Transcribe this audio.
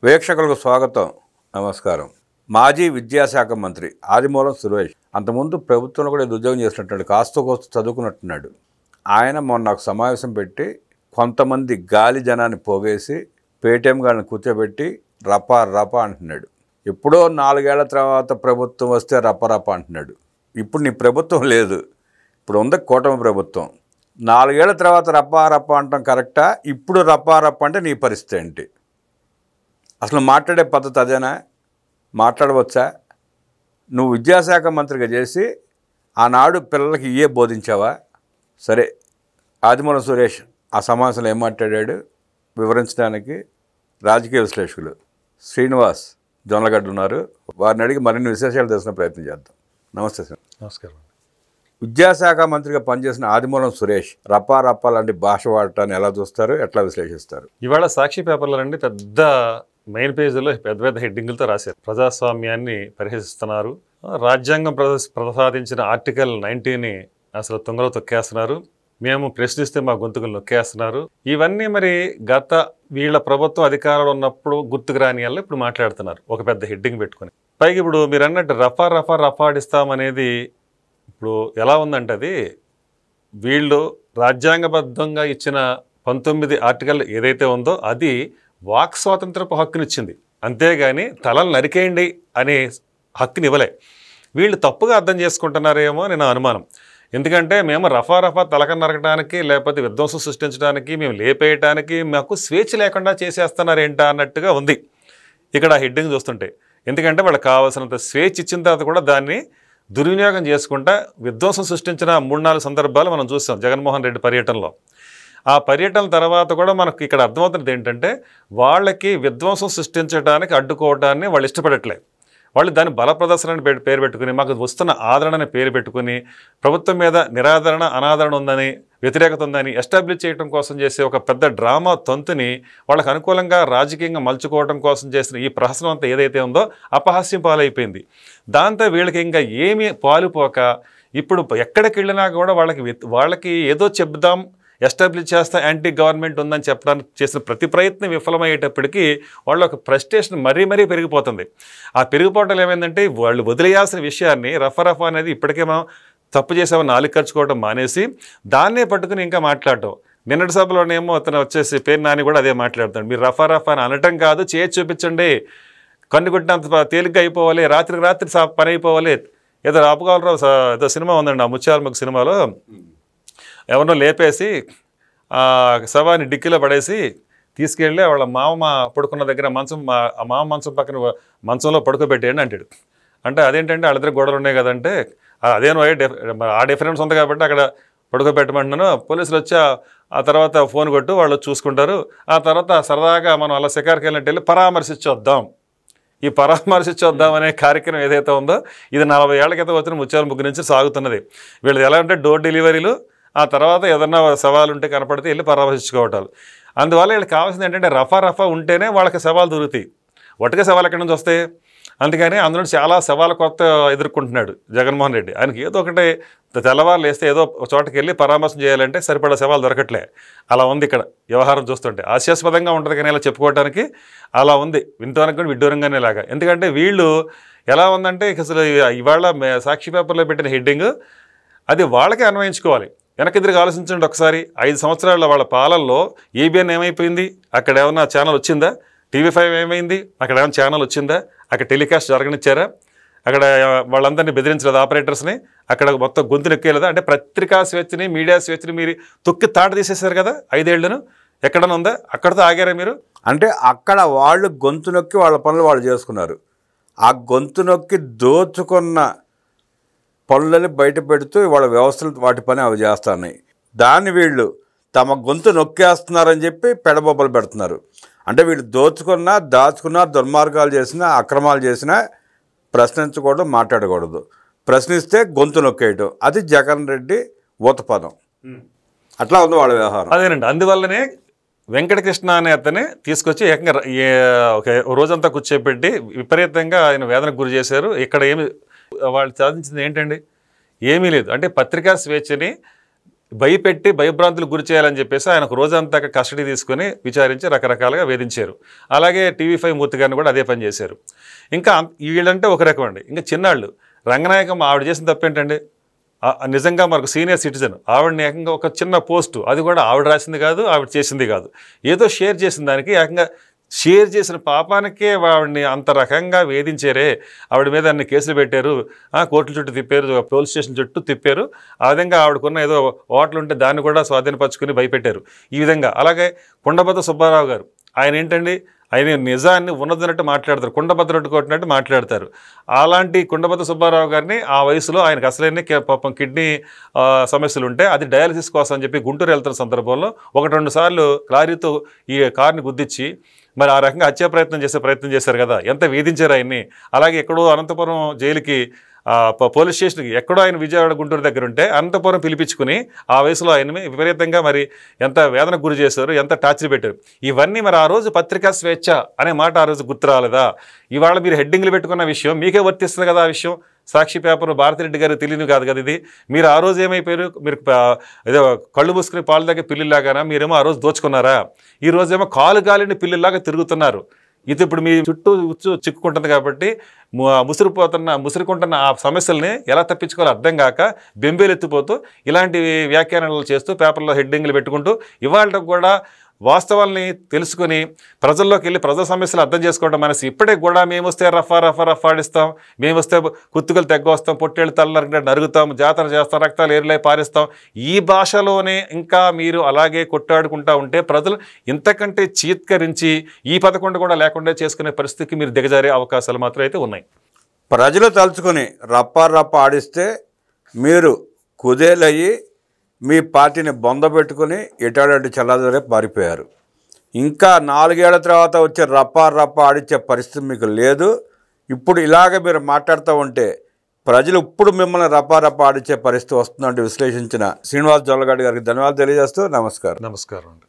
వీక్షకులకు స్వాగతం, నమస్కారం. మాజీ విద్యాశాఖ మంత్రి ఆదిమూలం సురేష్ అంతకుముందు ప్రభుత్వంలో కూడా ఉద్యోగం చేసినట్టు కాస్త కోస్త చదువుకున్నట్టున్నాడు. ఆయన మొన్న ఒక సమావేశం పెట్టి కొంతమంది గాలి జనాన్ని పోగేసి పేటీఎం గారిని కూర్చోబెట్టి రపా రపా అంటున్నాడు. ఎప్పుడో 4 ఏళ్ల తర్వాత ప్రభుత్వం వస్తే రపరప అంటున్నాడు. ఇప్పుడు నీ ప్రభుత్వం లేదు, ఇప్పుడు ఉంది కూటమి ప్రభుత్వం. 4 ఏళ్ల తర్వాత రపా రప అంటాం కరెక్టా? ఇప్పుడు రపా రప అంటే నీ పరిస్థితి ఏంటి? అసలు మాట్లాడే పద్ధతి అదేనా? మాట్లాడవచ్చా? నువ్వు విద్యాశాఖ మంత్రిగా చేసి ఆనాడు పిల్లలకి ఇయే బోధించావా? సరే, ఆదిమూలం సురేష్ ఆ సమావేశంలో ఏం మాట్లాడాడు వివరించడానికి రాజకీయ విశ్లేషకులు శ్రీనివాస్ జొన్నలగడ్డ ఉన్నారు. వారిని అడిగి మరిన్ని విశేషాలు తెలిసిన ప్రయత్నం చేద్దాం. నమస్తే సార్. నమస్కారం. విద్యాశాఖ మంత్రిగా పనిచేసిన ఆదిమూలం సురేష్ రపా రపా లాంటి భాష వాడటాన్ని ఎలా చూస్తారు, ఎట్లా విశ్లేషిస్తారు? ఇవాళ సాక్షి పేపర్లో రండి పెద్ద మెయిన్ పేజీలో పెద్ద పెద్ద హెడ్డింగులతో రాశారు. ప్రజాస్వామ్యాన్ని పరిహసిస్తున్నారు, రాజ్యాంగం ప్రసాదించిన ఆర్టికల్ 90ని అసలు తుంగలో తొక్కేస్తున్నారు, మేము ప్రశ్నిస్తే మా గొంతుకులు నొక్కేస్తున్నారు. ఇవన్నీ మరి గత వీళ్ళ ప్రభుత్వం అధికారంలో ఉన్నప్పుడు గుర్తుకు రాని వల్ల ఇప్పుడు మాట్లాడుతున్నారు ఒక పెద్ద హెడ్డింగ్ పెట్టుకుని. పైకి ఇప్పుడు మీరు అన్నట్టు రఫా రఫా రఫాడిస్తామనేది ఇప్పుడు ఎలా ఉందంటే అది వీళ్ళు రాజ్యాంగబద్ధంగా ఇచ్చిన 19 ఆర్టికల్ ఏదైతే ఉందో అది వాక్ స్వాతంత్రపు హక్కునిచ్చింది, అంతేగాని తలలు నరికేయండి అనే హక్కుని ఇవ్వలే. వీళ్ళు తప్పుగా అర్థం చేసుకుంటున్నారేమో అని నా అనుమానం. ఎందుకంటే మేము రఫా రఫా తలక నరకడానికి లేకపోతే విధ్వంసం సృష్టించడానికి మేము లేపేయటానికి మాకు స్వేచ్ఛ లేకుండా చేసేస్తున్నారేంటా అన్నట్టుగా ఉంది ఇక్కడ హెడ్డింగ్ చూస్తుంటే. ఎందుకంటే వాళ్ళకి కావాల్సినంత స్వేచ్ఛ ఇచ్చిన తర్వాత కూడా దాన్ని దుర్వినియోగం చేసుకుంటా విధ్వంసం సృష్టించిన 3-4 సందర్భాలు మనం చూసాం జగన్మోహన్ రెడ్డి పర్యటనలో. ఆ పర్యటన తర్వాత కూడా మనకు ఇక్కడ అర్థమవుతున్నది ఏంటంటే వాళ్ళకి విధ్వంసం సృష్టించడానికి అడ్డుకోవడాన్ని వాళ్ళు ఇష్టపడట్లేదు. వాళ్ళు దాన్ని బల ప్రదర్శన అని పేరు పెట్టుకుని మాకు వస్తున్న ఆదరణని పేరు పెట్టుకుని ప్రభుత్వం మీద నిరాదరణ అనాదరణ ఉందని వ్యతిరేకత ఉందని ఎస్టాబ్లిష్ చేయడం కోసం చేసే ఒక పెద్ద డ్రామా తంతుని వాళ్ళకు అనుకూలంగా రాజకీయంగా మలుచుకోవడం కోసం చేసిన ఈ ప్రహసనం అంతా ఏదైతే ఉందో అపహాస్యం పాలైపోయింది. దాంతో వీళ్ళకి ఇంకా ఏమీ పాలుపోక ఇప్పుడు ఎక్కడికి వెళ్ళినా కూడా వాళ్ళకి ఏదో చెప్దాం, ఎస్టాబ్లిష్ చేస్తా, యాంటీ గవర్నమెంట్ ఉందని చెప్పడానికి చేసిన ప్రతి ప్రయత్నం విఫలమయ్యేటప్పటికీ వాళ్ళ ఒక ఫ్రస్ట్రేషన్ మరీ పెరిగిపోతుంది. ఆ పెరిగిపోవటం ఏమైందంటే వాళ్ళు వదిలేయాల్సిన విషయాన్ని రఫా అనేది ఇప్పటికే మనం తప్పు చేసామని 4 ఖర్చుకోవడం మానేసి దాన్నే పట్టుకుని ఇంకా మాట్లాడటం. నిన్నటి సభలోనేమో అతను వచ్చేసి పేరు నాని కూడా అదే మాట్లాడతాడు. మీరు రఫా అని అనటం కాదు, చేసి చూపించండి, కన్ను కొట్టినంత తేలిగ్గా అయిపోవాలి, రాత్రికి రాత్రి పని అయిపోవాలి. ఏదో రాపుగలరావు ఏదో సినిమా ఉందండి, ఆ ముత్యాలముఖ సినిమాలో ఎవరినో లేపేసి శవాన్ని డిక్కీలో పడేసి తీసుకెళ్ళి వాళ్ళ మామ పడుకున్న దగ్గర మామ మంచం పక్కన మంచంలో పడుకోబెట్టేయండి అంటాడు. అంటే అదేంటంటే వాళ్ళిద్దరు గొడవలు ఉన్నాయి కదంటే అదేనో ఆ డిఫరెన్స్ ఉంది కాబట్టి అక్కడ పడుకోబెట్టమంటున్నాను, పోలీసులు వచ్చి ఆ తర్వాత ఫోన్ కొట్టు వాళ్ళు చూసుకుంటారు, ఆ తర్వాత సరదాగా మనం అలా షికారుకి వెళ్ళినట్టు వెళ్ళి పరామర్శించొద్దాం. ఈ పరామర్శించొద్దాం అనే కార్యక్రమం ఏదైతే ఉందో ఇది 40 ఏళ్ల క్రితం వచ్చిన ముత్యాలముఖ నుంచి సాగుతున్నది. వీళ్ళది ఎలా అంటే డోర్ డెలివరీలు, ఆ తర్వాత ఏదన్నా సవాలు ఉంటే కనపడితే వెళ్ళి పరామర్శించుకోవటాలు. అందువల్ల వీళ్ళకి కావాల్సింది ఏంటంటే రఫా ఉంటేనే వాళ్ళకి సవాలు దొరుకుతాయి. ఒట్టుగా సవాలు ఎక్కడి నుంచి వస్తాయి? అందుకని అందులో చాలా సవాలు కొత్త ఎదుర్కొంటున్నాడు జగన్మోహన్ రెడ్డి. ఆయనకి ఏదో ఒకటి తెల్లవారులు వేస్తే ఏదో చోటకి వెళ్ళి పరామర్శం చేయాలంటే సరిపడా సవాలు దొరకట్లే. అలా ఉంది ఇక్కడ వ్యవహారం చూస్తుంటే. హాస్యాస్పదంగా ఉంటుంది కానీ ఇలా చెప్పుకోవడానికి అలా ఉంది, వింటానికి కూడా విడ్డూరంగానే లాగా. ఎందుకంటే వీళ్ళు ఎలా ఉందంటే అసలు ఇవాళ సాక్షి పేపర్లో పెట్టిన హెడ్డింగ్ అది వాళ్ళకే అన్వయించుకోవాలి. వెనకెదిరిగి ఆలోచించండి ఒకసారి. 5 సంవత్సరాల వాళ్ళ పాలనలో ఏబిఎన్ ఏమైపోయింది? అక్కడ ఏమన్నా ఛానల్ వచ్చిందా? TV5 ఏమైంది? అక్కడ ఏమైనా ఛానల్ వచ్చిందా? అక్కడ టెలికాస్ట్ జరగనిచ్చారా? అక్కడ వాళ్ళందరినీ బెదిరించలేదు ఆపరేటర్స్ని? అక్కడ మొత్తం గొంతు నొక్కేలేదా? అంటే పత్రికా స్వేచ్ఛని మీడియా స్వేచ్ఛని మీరు తొక్కి తాట తీసేశారు కదా 5 ఏళ్లను. ఎక్కడన్నా ఉందా? అక్కడితో ఆగారా మీరు? అంటే అక్కడ వాళ్ళు గొంతు నొక్కి వాళ్ళ పనులు వాళ్ళు చేసుకున్నారు. ఆ గొంతు నొక్కి దోచుకున్న పనులని బయట పెడుతూ వాళ్ళ వ్యవస్థలు వాటి పని అవి చేస్తున్నాయి. దాన్ని వీళ్ళు తమ గొంతు నొక్కేస్తున్నారని చెప్పి పెడబొబ్బలు పెడుతున్నారు. అంటే వీళ్ళు దాచుకున్నా దుర్మార్గాలు చేసినా అక్రమాలు చేసినా ప్రశ్నించకూడదు, మాట్లాడకూడదు. ప్రశ్నిస్తే గొంతు నొక్కేయటం, అది జగన్ రెడ్డి ఊతపదం. అట్లా ఉంది వాళ్ళ వ్యవహారం. అదేనండి. అందువల్లనే వెంకటకృష్ణ అనే అతనే తీసుకొచ్చి ఏకంగా ఒక రోజంతా కూర్చోబెట్టి విపరీతంగా ఆయన వేదనకు గురి చేశారు. ఇక్కడ ఏమి వాళ్ళు సాధించింది ఏంటండి? ఏమీ లేదు. అంటే పత్రికా స్వేచ్ఛని భయపెట్టి భయభ్రాంతులకు గురి చేయాలని చెప్పేసి ఆయనకు రోజంతా కస్టడీ తీసుకొని విచారించి రకరకాలుగా వేధించారు. అలాగే TV5 మూర్తి గారిని కూడా అదే పని చేశారు. ఇంకా వీళ్ళంటే ఒక రకం అండి. ఇంకా చిన్నాళ్ళు రంగనాయకమ్మ ఆవిడ చేసిన తప్పేంటండి, నిజంగా మనకు సీనియర్ సిటిజన్, ఆవిడని ఏకంగా ఒక చిన్న పోస్టు, అది కూడా ఆవిడ రాసింది కాదు, ఆవిడ చేసింది కాదు, ఏదో షేర్ చేసిన దానికి ఏకంగా షేర్ చేసిన పాపానికే ఆవిడని అంత రకంగా వేధించారే. ఆవిడ మీద అన్ని కేసులు పెట్టారు, కోర్టుల చుట్టూ తిప్పారు, పోలీస్ స్టేషన్ చుట్టూ తిప్పారు. ఆ విధంగా ఆవిడకున్న ఏదో ఓట్లు ఉంటే దాన్ని కూడా స్వాధీనపరచుకుని భయపెట్టారు ఈ విధంగా. అలాగే కుండబద్ద సుబ్బారావు గారు, ఆయన ఏంటండి, ఆయన నిజాన్ని ఉన్నదన్నట్టు మాట్లాడతారు, కుండబద్దరట్టు కొట్టినట్టు మాట్లాడతారు. అలాంటి కుండబద్ద సుబ్బారావు గారిని ఆ వయసులో ఆయనకు అసలైన పాపం కిడ్నీ సమస్యలు ఉంటే అది డయాలసిస్ కోసం అని చెప్పి గుంటూరు వెళ్తున్న సందర్భంలో 1-2 సార్లు లారీతో ఈ కార్ని గుద్దిచ్చి మరి ఆ రకంగా హత్యా ప్రయత్నం చేశారు కదా, ఎంత వేధించారు ఆయన్ని. అలాగే ఎక్కడో అనంతపురం జైలుకి పోలీస్ స్టేషన్కి ఎక్కడో ఆయన విజయవాడ గుంటూరు దగ్గర ఉంటే అనంతపురం పిలిపించుకుని ఆ వయసులో ఆయన్ని విపరీతంగా మరి ఎంత వేదనకు గురి చేశారు, ఎంత టార్చర్ పెట్టారు. ఇవన్నీ మరి ఆ రోజు పత్రికా స్వేచ్ఛ అనే మాట ఆ రోజు గుర్తు రాలేదా? ఇవాళ మీరు హెడ్డింగ్లు పెట్టుకున్న విషయం మీకే వర్తిస్తుంది కదా. ఆ విషయం సాక్షి పేపర్ భారతిరెడ్డి గారు తెలియదు కాదు కదా ఇది. మీరు ఆ రోజు ఏమైపోయారు, మీరు ఏదో కళ్ళు మూసుకుని పాలు దగ్గర పిల్లిలాగానా, మీరేమో ఆ రోజు దోచుకున్నారా? ఈ రోజేమో కాలు గాలిని పిల్లిలాగా తిరుగుతున్నారు. ఇది ఇప్పుడు మీ చుట్టూ చిక్కుకుంటుంది కాబట్టి ముసురుకుంటున్న ఆ సమస్యల్ని ఎలా తప్పించుకోవాలో అర్థం కాక బెంబేలెత్తిపోతూ ఇలాంటి వ్యాఖ్యానాలు చేస్తూ పేపర్లో హెడ్డింగ్లు పెట్టుకుంటూ ఇవాళ కూడా వాస్తవాల్ని తెలుసుకుని ప్రజల్లోకి వెళ్ళి ప్రజల సమస్యలు అర్థం చేసుకోవడం మనసు. ఇప్పుడే కూడా మేము వస్తే రఫాడిస్తాం, మేము వస్తే కుత్తుకలు తెగ్గొస్తాం, పొట్టేళ్ళు తల్ల నరుగుతాం, జాతర చేస్తాం, రక్తాలు ఏరులై పారిస్తాం, ఈ భాషలోనే ఇంకా మీరు అలాగే కొట్టాడుకుంటా ఉంటే ప్రజలు ఇంతకంటే చీత్కరించి ఈ 11 కూడా లేకుండా చేసుకునే పరిస్థితికి మీరు దిగజారే అవకాశాలు మాత్రం అయితే ఉన్నాయి. ప్రజలు తలుచుకొని రప్ప ఆడిస్తే మీరు కుదేలయ్యి మీ పార్టీని బొందబెట్టుకుని ఎటాడంటే చల్లాదరే పారిపోయారు. ఇంకా 4 ఏళ్ల తర్వాత వచ్చే రప్ప ఆడిచ్చే పరిస్థితి మీకు లేదు. ఇప్పుడు ఇలాగ మీరు మాట్లాడుతూ ఉంటే ప్రజలు ఇప్పుడు మిమ్మల్ని రప్ప ఆడిచ్చే పరిస్థితి వస్తుందంటే విశ్లేషించిన శ్రీనివాస్ జొల్లగడ్డ గారికి ధన్యవాదాలు తెలియజేస్తూ నమస్కారం. నమస్కారం అండి.